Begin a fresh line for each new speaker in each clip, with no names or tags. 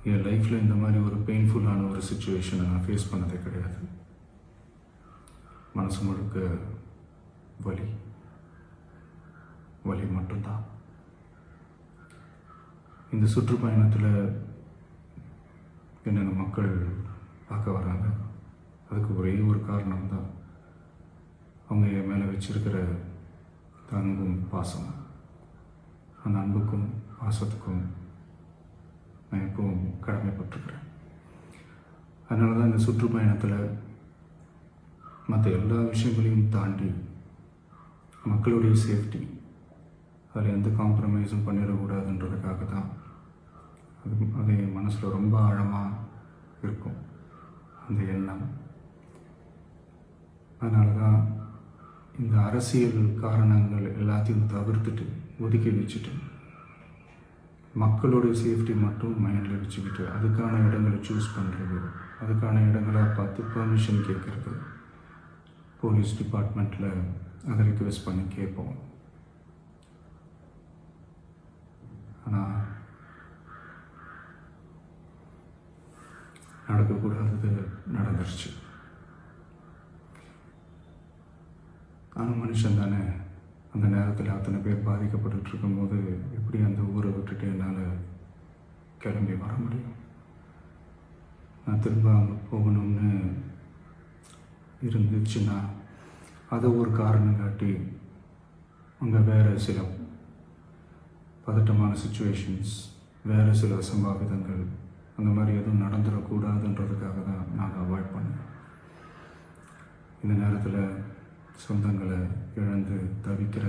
என் லைஃப்பில் இந்த மாதிரி ஒரு பெயின்ஃபுல்லான ஒரு சுச்சுவேஷனை நான் ஃபேஸ் பண்ணதே கிடையாது. மனசு முழுக்க வலி வலி மட்டும்தான். இந்த சுற்றுப்பயணத்தில் என்னென்ன மக்கள் பார்க்க வராங்க, அதுக்கு ஒரே ஒரு காரணம் தான், அவங்க என் மேலே வச்சிருக்கிற அன்பும் பாசம். அந்த அன்புக்கும் பாசத்துக்கும் நான் எப்பவும் கடமைப்பட்டிருக்கிறேன். அதனால தான் இந்த சுற்றுப்பயணத்தில் மற்ற எல்லா விஷயங்களையும் தாண்டி மக்களுடைய சேஃப்டி, அதில் எந்த காம்ப்ரமைஸும் பண்ணிடக்கூடாதுன்றதுக்காக தான் அது என் மனசில் ரொம்ப ஆழமாக இருக்கும் அந்த எண்ணம். அதனால தான் இந்த அரசியல் காரணங்கள் எல்லாத்தையும் தவிர்த்துட்டு ஒதுக்கி வச்சுட்டு மக்களுடைய சேஃப்டி மட்டும் மைண்டில் வச்சுக்கிட்டு அதுக்கான இடங்களை சூஸ் பண்ணுறது, அதுக்கான இடங்களை பார்த்து பெர்மிஷன் கேட்குறது, போலீஸ் டிபார்ட்மெண்ட்டில் அதை ரிக்வெஸ்ட் பண்ணி கேட்போம். ஆனால் நடக்கக்கூடாதது நடந்துருச்சு. நானும் மனுஷன் தானே. அந்த நேரத்தில் அத்தனை பேர் பாதிக்கப்பட்டு இருக்கும்போது எப்படி அந்த ஊரை விட்டுட்டு என்னால் கிளம்பி வர முடியும்? நான் திரும்ப அங்கே போகணும்னு இருந்துச்சுன்னா அதை ஒரு காரணம் காட்டி அங்கே வேறு சில பதட்டமான சுச்சுவேஷன்ஸ், வேறு சில அசம்பாவிதங்கள் அந்த மாதிரி எதுவும் நடந்துடக்கூடாதுன்றதுக்காக தான் நான் அவாய்ட் பண்ணேன். இந்த நேரத்தில் சொந்தங்களை இழந்து தவிக்கிற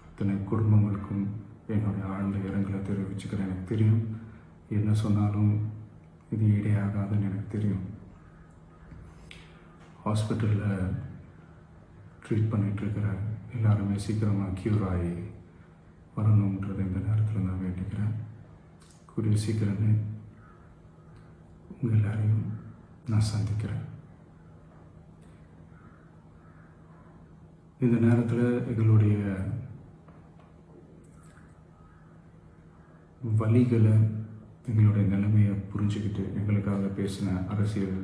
அத்தனை குடும்பங்களுக்கும் என்னுடைய ஆழ்ந்த இரங்கலை தெரிவிச்சுக்கிறேன். எனக்கு தெரியும், என்ன சொன்னாலும் இது ஈடையாகாதுன்னு எனக்கு தெரியும். ஹாஸ்பிட்டலில் ட்ரீட் பண்ணிகிட்ருக்கிற எல்லாருமே சீக்கிரமாக க்யூர் ஆகி வரணுன்றதை இந்த நேரத்தில் நான் வேண்டிக்கிறேன். கூடிய சீக்கிரமே உங்கள் எல்லாரையும் நான் சந்திக்கிறேன். இந்த நேரத்தில் எங்களுடைய வலிகளை, எங்களுடைய நிலைமையை புரிஞ்சுக்கிட்டு எங்களுக்காக பேசின அரசியல்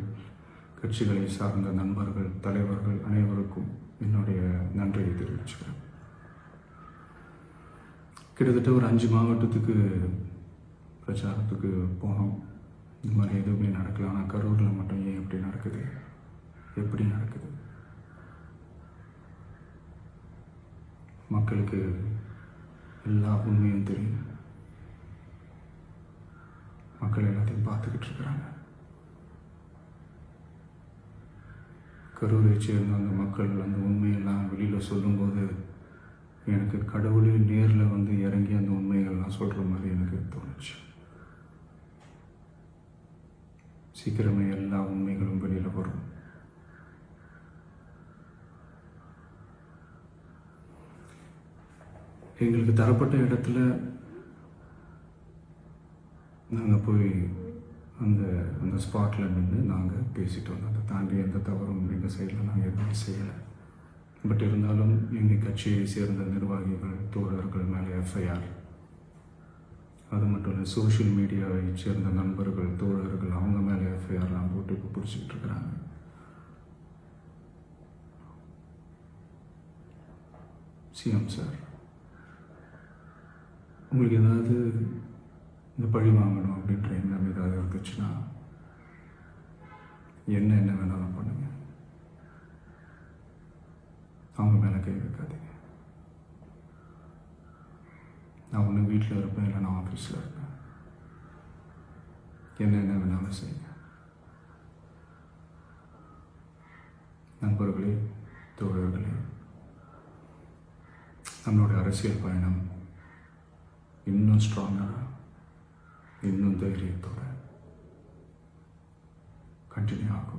கட்சிகளை சார்ந்த நண்பர்கள், தலைவர்கள் அனைவருக்கும் என்னுடைய நன்றியை தெரிவிச்சுக்கிறேன். கிட்டத்தட்ட ஒரு 5 மாவட்டத்துக்கு பிரச்சாரத்துக்கு போனோம். இந்த மாதிரி எதுவுமே நடக்கல. ஆனால் கரூரில் மட்டும் ஏன் எப்படி நடக்குது, எப்படி நடக்குது? மக்களுக்கு எல்லா உண்மையும் தெரியும். மக்கள் எல்லாத்தையும் பார்த்துக்கிட்டு இருக்கிறாங்க. கரூரை சேர்ந்த அந்த மக்கள் அந்த உண்மையெல்லாம் வெளியில் சொல்லும்போது எனக்கு கடவுளே நேரில் வந்து இறங்கி அந்த உண்மைகள்லாம் சொல்கிற மாதிரி எனக்கு தோணுச்சு. சீக்கிரமே எல்லா உண்மைகளும் வெளியில் வரும். எங்களுக்கு தரப்பட்ட இடத்துல நாங்கள் போய் அந்த அந்த ஸ்பாட்டில் நின்று நாங்கள் பேசிட்டு வந்தோம். அதை தாண்டி எந்த தவறும் எங்கள் சைடில் நாங்கள் எதுவுமே செய்யலை. பட் இருந்தாலும் எங்கள் கட்சியை சேர்ந்த நிர்வாகிகள், தோழர்கள் மேலே எஃப்ஐஆர், அது மட்டும் இல்லை சோஷியல் மீடியாவை சேர்ந்த நண்பர்கள், தோழர்கள் அவங்க மேலே எஃப்ஐஆர்லாம் போட்டு இப்போ பிடிச்சிக்கிட்டு இருக்கிறாங்க. சிஎம் சார், உங்களுக்கு ஏதாவது இந்த பழி வாங்கணும் அப்படின்ற எண்ணம் ஏதாவது இருந்துச்சுன்னா என்ன வேணாலும் பண்ணுங்க. அவங்க மேலே கை வைக்காதீங்க. நான் ஒன்று வீட்டில் இருப்பேன், இல்லை நான் ஆஃபீஸில் இருப்பேன். என்ன வேணாலும் செய்யுங்க. நண்பர்களே, தோழர்களே, நம்மளுடைய அரசியல் பயணம் இன்னும் ஸ்ட்ராங்காக, இன்னும் தைரியத்தோட கண்டினியூ ஆகும்.